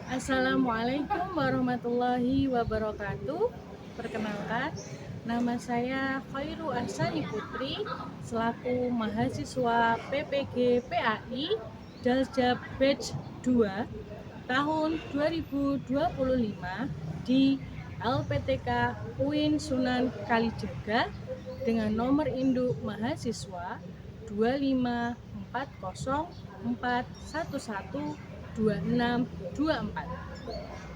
Assalamualaikum warahmatullahi wabarakatuh. Perkenalkan, nama saya Khairu Ahsani Putri selaku mahasiswa PPG PAI Daljab Batch 2 tahun 2025 di LPTK UIN Sunan Kalijaga dengan nomor induk mahasiswa 25404112624.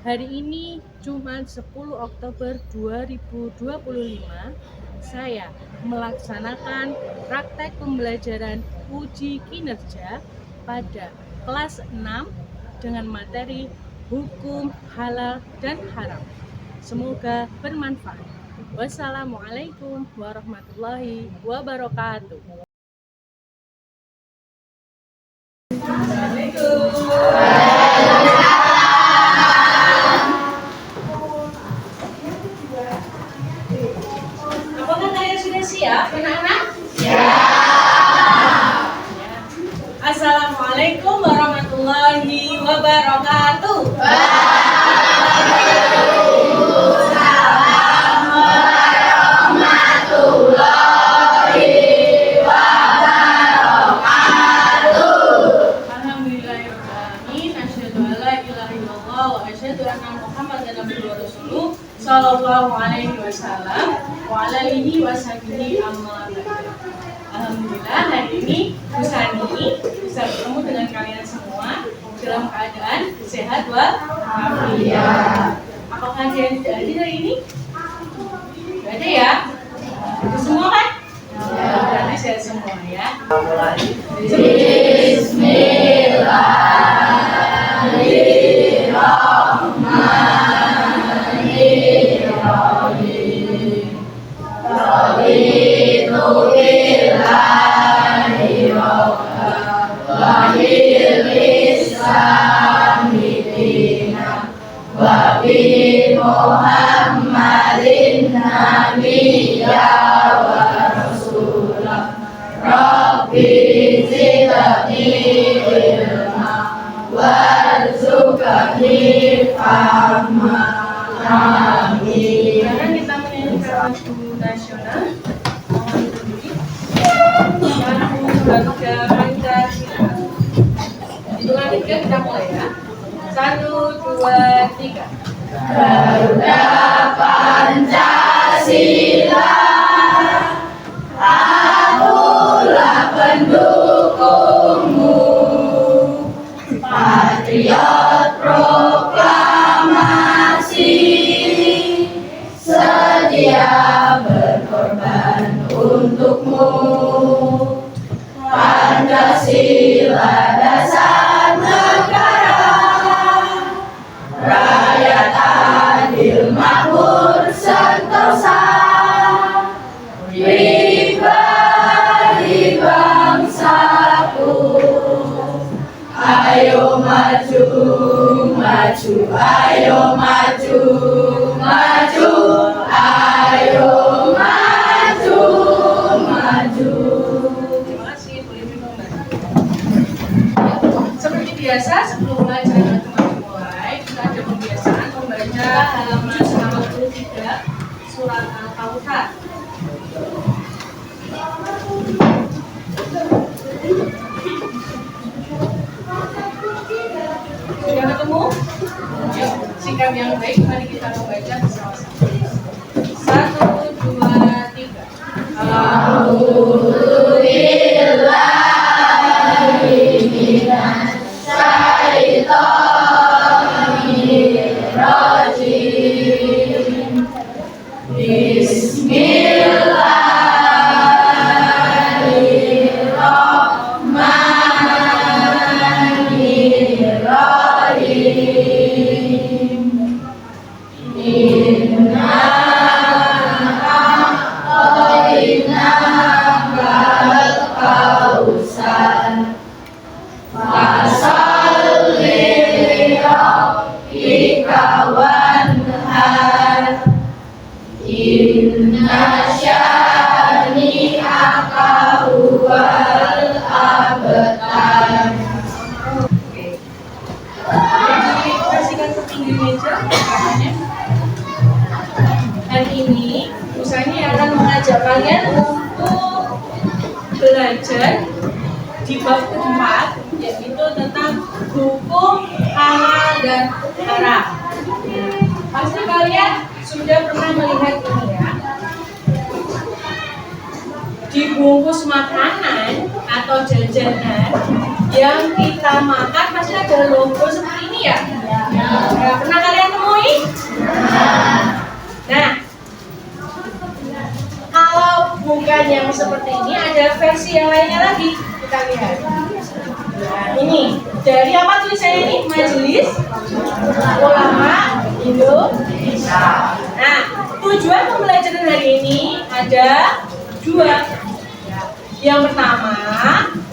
Hari ini Jumat 10 Oktober 2025, saya melaksanakan praktek pembelajaran uji kinerja pada kelas 6 dengan materi hukum halal dan haram. Semoga bermanfaat. Wassalamualaikum warahmatullahi wabarakatuh. Apakah kalian sudah siap, anak-anak? Assalamualaikum warahmatullahi wabarakatuh. Sallallahu alaihi wasallam wa alihi washabihi amma ba'du. Alhamdulillah hari ini Bu Sani bisa bertemu dengan kalian semua dalam keadaan sehat walafiat. Apakah kalian tidak hadir hari ini? Tidak ada ya? Itu semua kan? Ya, berarti sehat semua ya. Muhammadin nabiyya wa rasulah Rabbi zidni ilma warzuqni fahma. Amin. Sekarang kita menyanyikan lagu nasional. Lagu Garuda Pancasila. Hitungan 3 kita mulai ya. 1, 2, 3. Garuda Pancasila, akulah pendukungmu, patriot proklamasi, sedia berkorban untukmu. Pancasila dasar negara, rakyat adil makmur sentosa, pribadi bangsaku. Ayo maju, maju, ayo maju, maju, ayo maju, maju. Terima kasih, boleh minum. Seperti biasa sebelum pelajaran dimulai, kita ada pembiasaan membaca halaman 93 surat Al-Kautsar. Sudah ketemu? Yuk, sikap yang baik, mari kita membaca bersama-sama. 1, 2, 3. di bab keempat, yaitu tentang hukum halal dan haram. Pasti kalian sudah pernah melihat ini ya. Di bungkus makanan atau jajanan yang kita makan pasti ada logo seperti ini ya. Ya, pernah kalian temui? Nah, kalau bukan yang seperti ini, ada versi yang lainnya lagi. Kita lihat. Nah, ini dari apa tulisannya ini? Majelis Ulama Indonesia. Nah, tujuan pembelajaran hari ini ada dua. Yang pertama,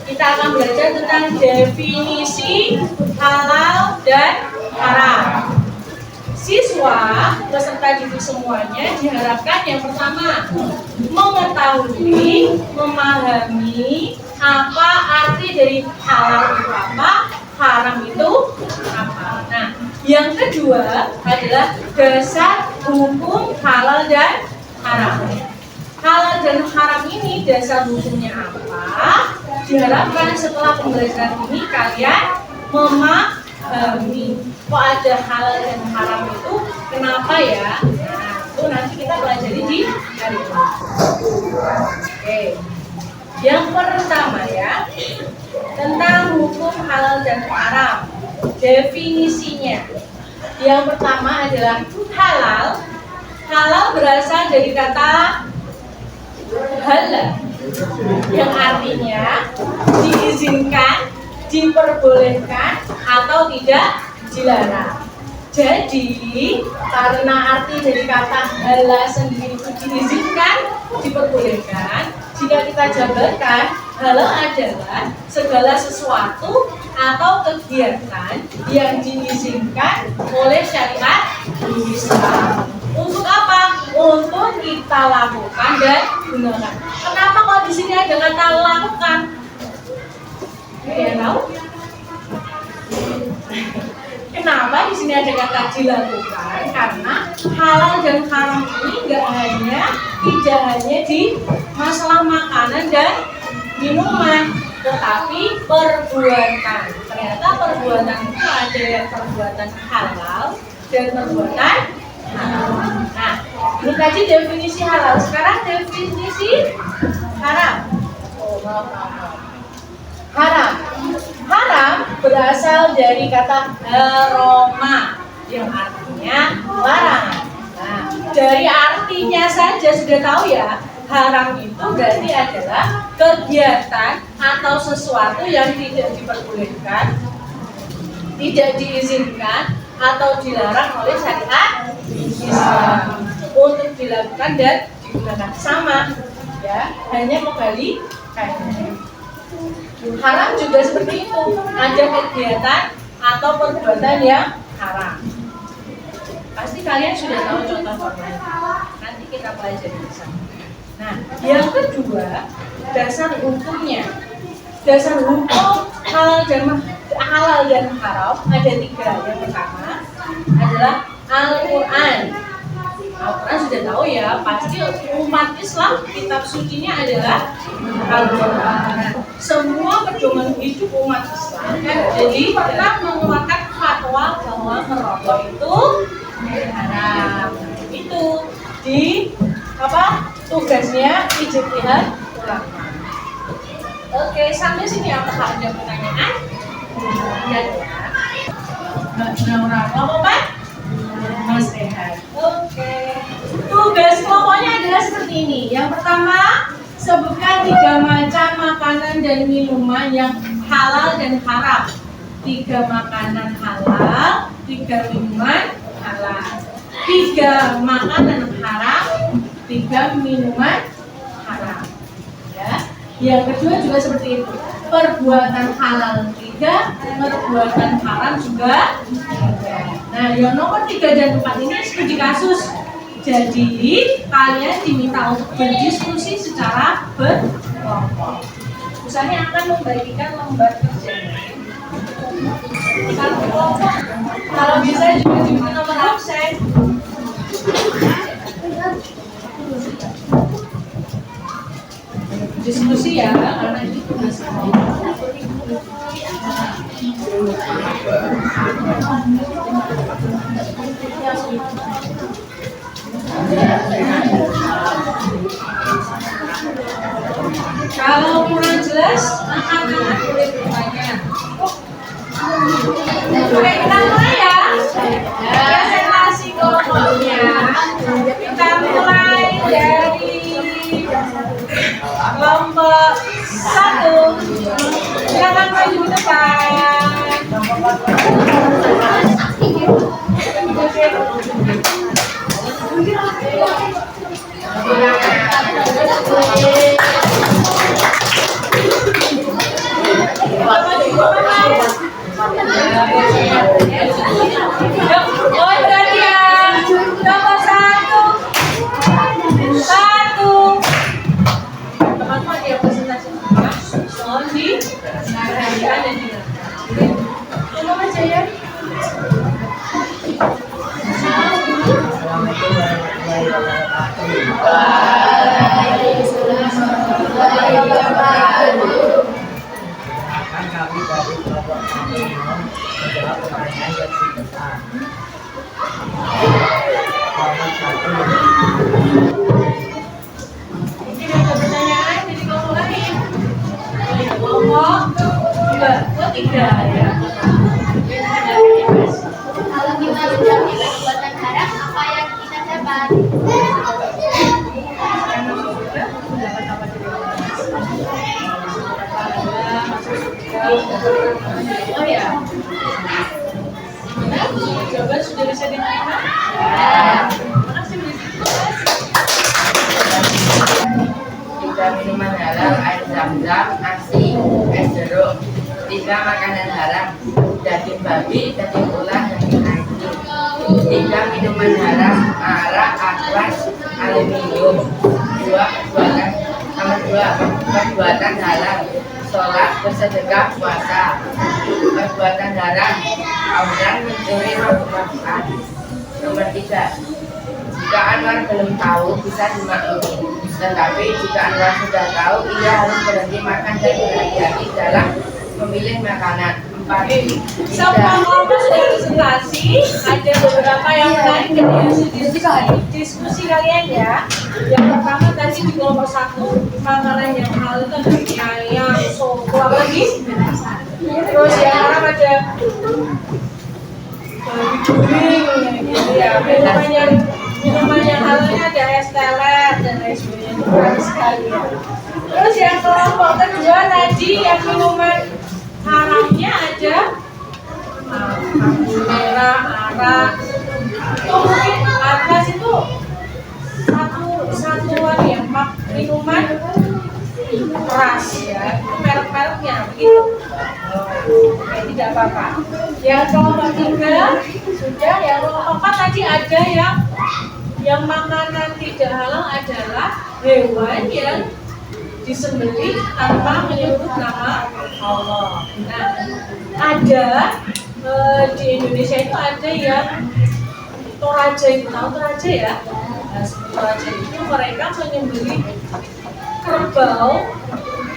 kita akan belajar tentang definisi halal dan haram. Siswa peserta didik semuanya diharapkan yang pertama mengetahui, memahami apa arti dari halal itu apa, haram itu apa. Nah, yang kedua adalah dasar hukum halal dan haram. Halal dan haram ini dasar hukumnya apa? Diharapkan setelah pembelajaran ini kalian memahami kok ada halal dan haram itu kenapa ya? Nah, itu nanti kita pelajari di hari ini. Oke. Yang pertama ya, tentang hukum halal dan haram. Definisinya. Yang pertama adalah halal. Halal berasal dari kata halal, yang artinya diizinkan, diperbolehkan, atau tidak dilarang. Jadi, karena arti dari kata halal sendiri itu diizinkan, diperbolehkan, jika kita jabarkan, halal adalah segala sesuatu atau kegiatan yang diizinkan oleh syariat Islam. Untuk apa? Untuk kita lakukan dan gunakan. Kenapa kalau di sini ada kata lakukan? Kalian tahu? Kenapa di sini ada kata dilakukan? Karena halal dan haram ini tidak hanya di masalah makanan dan minuman, tetapi perbuatan. Ternyata perbuatan itu ada yang perbuatan halal dan perbuatan haram. Nah, ini tadi definisi halal. Sekarang definisi haram. Haram. Haram berasal dari kata haroma yang artinya larangan. Nah, dari artinya saja sudah tahu ya, haram itu berarti adalah kegiatan atau sesuatu yang tidak diperbolehkan, tidak diizinkan, atau dilarang oleh syariat Islam untuk dilakukan dan digunakan. Sama ya, hanya kebalikannya. Haram juga seperti itu, ada kegiatan atau perbuatan yang haram. Pasti kalian sudah tahu contoh-contohnya. Nanti kita pelajari bersama. Nah, yang kedua, dasar hukumnya. Dasar hukum halal dan haram ada tiga. Yang pertama adalah Al-Quran. Al-Quran sudah tahu ya, pasti umat Islam kitab sucinya adalah Al-Quran. Semua pedoman hidup umat Islam jadi pernah mengeluarkan fatwa bahwa merokok itu haram. Itu di tugasnya ijtihad ulama. Oke, sampai sini apakah ada pertanyaan? Ya. Apa? Mas Rehan. Oke. Tugas kelompoknya adalah seperti ini. Yang pertama, sebutkan 3 macam makanan dan minuman yang halal dan haram. 3 makanan halal, 3 minuman halal. 3 makanan haram, 3 minuman haram. Ya. Yang kedua juga seperti itu. Perbuatan halal 3, perbuatan haram juga 3. Nah, yang nomor 3 dan 4 ini studi kasus. Jadi, kalian diminta untuk berdiskusi secara berkelompok. Usahanya akan membagikan lembar kerja. Kalau bisa juga diberi nomor absen. Diskusi ya, karena ini tugas. Kalau kurang jelas, anak-anak boleh bertanya. Oke, kita mulai ya. Presentasi kelompoknya. Kita mulai dari kelompok 1. Silakan maju ke depan. Oh, perhatian. Nomor 1. Teman-teman dia presentasi mohon diperhatikan dan didengar. Tolong aja ya. Akan kami dari kelompok kami menjawab pertanyaan yang singkat. Kelompok 1. Mungkin ada pertanyaan dari kelompok lain. Kelompok 2, kelompok 3 ya. Kalau kita sudah perbuatan haram, apa yang kita dapat? Oh ya. Jawaban sudah bisa diterima? Makasih Bu Siti. Tiga minuman halal, air zam-zam, nasi, es jeruk. Tiga makanan haram, daging babi, daging ular, daging anjing. Tiga minuman haram, arak, akwas, aluminium. Perbuatan halal, sholat, bersedekah, puasa. Perbuatan haram, audan, mencuri, makan. Nomor 3. Jika Anwar belum tahu bisa dimaklumi, tetapi jika Anwar sudah tahu, ia harus berhenti makan dan berhati-hati dalam memilih makanan. 4. Semua kelompok sudah presentasi. Ada beberapa yang menarik dari diskusi kalian ya. Yang pertama tadi di kelompok 1, makanan yang halal itu ada ayam, soto, apa lagi? Terus yang haram ada babi guring, gitu ya. Minuman yang halalnya ada es teler dan lain sebagainya. Itu banyak sekali ya. Terus yang kelompok kedua tadi yang minuman haramnya ada anggur merah, arak. Itu mungkin atas itu satuan ya, minuman keras ya. Itu merek-mereknya begitu. Oke, tidak apa-apa. Yang kelompok 3 sudah, yang kelompok 4 tadi ada yang makanan tidak halal adalah hewan yang disembelih tanpa menyebut nama Allah. Nah, ada di Indonesia itu ada yang Toraja, itu tahu Toraja ya? Nah, Toraja itu mereka menyembelih kerbau,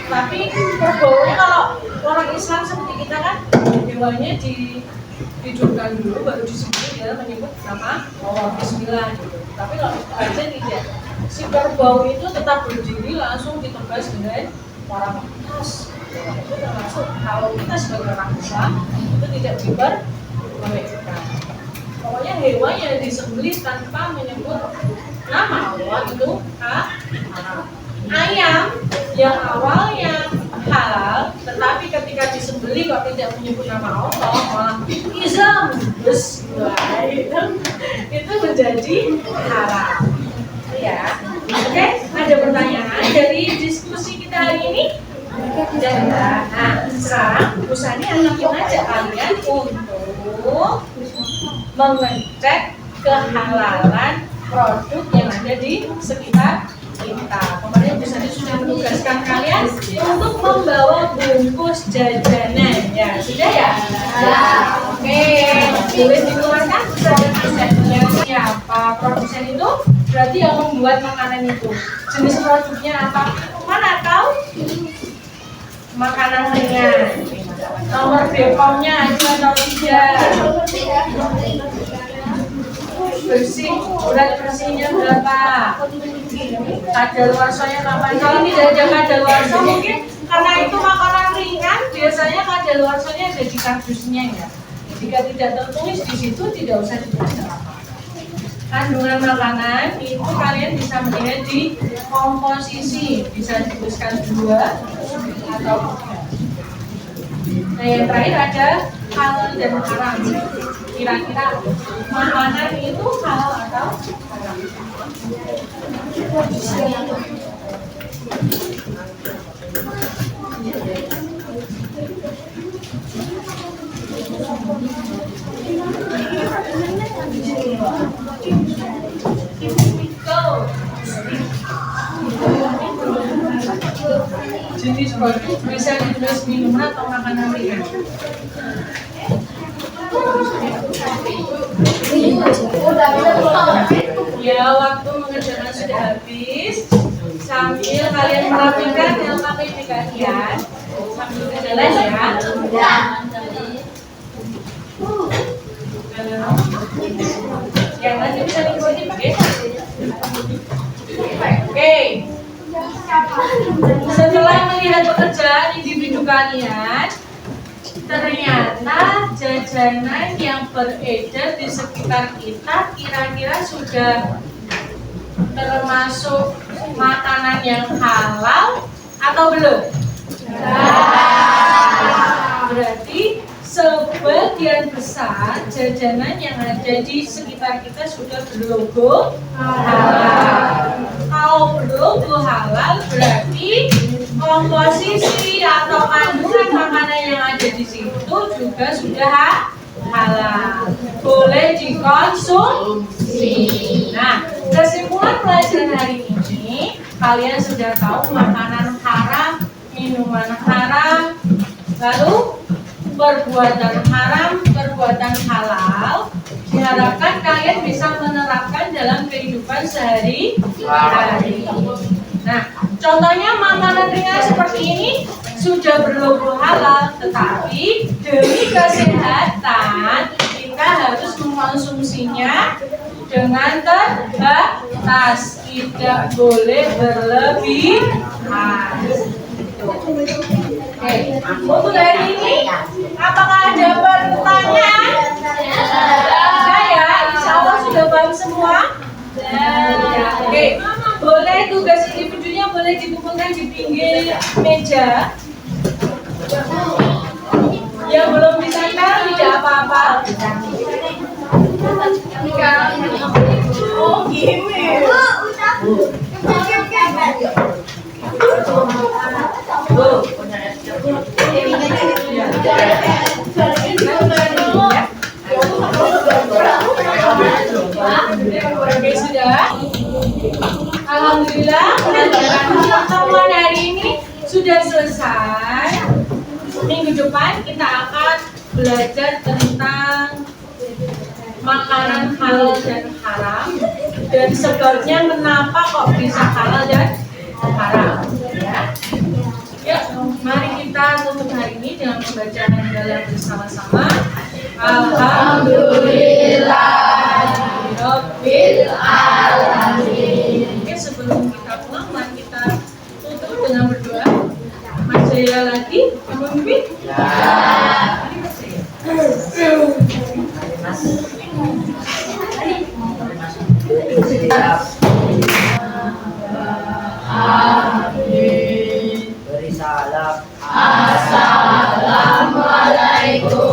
tapi kerbaunya kalau orang Islam seperti kita kan hewannya dihidupkan dulu baru disembelih dia menyebut nama Allah, Bismillah gitu. Tapi kalau Toraja tidak. Si kerbau itu tetap berdiri langsung ditebas dengan orang khas. Itu termasuk kalau kita sebagai orang Islam itu tidak diperbolehkan. Pokoknya hewan yang disembelih tanpa menyebut nama Allah itu haram. Ayam yang awalnya halal, tetapi ketika disembelih kok tidak menyebut nama Allah, malah Islam, itu menjadi haram. Ya, oke. Ada pertanyaan dari diskusi kita hari ini? Jangan. Nah, sekarang Usani akan mengajak kalian untuk mengecek kehalalan produk yang ada di sekitar kita. Kemarin Usani sudah menugaskan kalian untuk membawa bungkus jajanan. Ya, sudah ya? Ya. Oke. Boleh dikeluarkan jajanan siapa produsen itu? Berarti yang membuat makanan itu. Jenis produknya apa? Mana tahu? Makanan ringan. Nomor BPOM-nya aja 03. Bersih, berat bersihnya berapa? Kadaluarsanya kapan? Kalau tidak ada kadaluarsa mungkin karena itu makanan ringan, biasanya kadaluarsanya ada di kardusnya ya. Jika tidak tertulis di situ tidak usah dibaca. Kandungan makanan itu kalian bisa melihat di komposisi, bisa dituliskan 2 atau 3. Nah yang terakhir ada halal dan haram. Kira-kira makanan itu halal atau haram? Jenis produk bisa ditulis minuman atau makanan ringan. Ya, waktu mengerjakan sudah habis. Sambil kalian merapikan dalam KTP kalian, sambil berjalan ya. Yang nanti bisa diikuti pakai. Oke. Setelah melihat pekerjaan individu kalian, ternyata jajanan yang beredar di sekitar kita kira-kira sudah termasuk makanan yang halal atau belum? Berarti sebagian besar jajanan yang ada di sekitar kita sudah berlogo halal. Kalau berlogo halal berarti komposisi atau kandungan makanan yang ada di situ juga sudah halal, boleh dikonsumsi. Nah, kesimpulan pelajaran hari ini, kalian sudah tahu makanan haram, minuman haram, lalu perbuatan haram, perbuatan halal. Diharapkan kalian bisa menerapkan dalam kehidupan sehari-hari. Nah, contohnya makanan ringan seperti ini sudah berlogo halal, tetapi demi kesehatan kita harus mengkonsumsinya dengan terbatas, tidak boleh berlebihan. Oke, untuk hari ini apakah ada pertanyaan? Saya, insya Allah sudah paham semua. Oke, boleh tugas individunya boleh dikumpulkan di pinggir meja. Yang belum ditempel tidak apa-apa. Oh gini. Oke sudah. Alhamdulillah pertemuan hari ini sudah selesai. Minggu depan kita akan belajar tentang makanan halal dan haram dan sebabnya kenapa kok bisa halal dan haram. Ya, mari kita tutup hari ini dengan pembacaan dalam bersama-sama. Alhamdulillahirabbil alamin. Oke, sebelum kita pulang, mari kita tutup dengan berdoa. Mas Jaya lagi, memimpin. Beri salam. Assalamualaikum.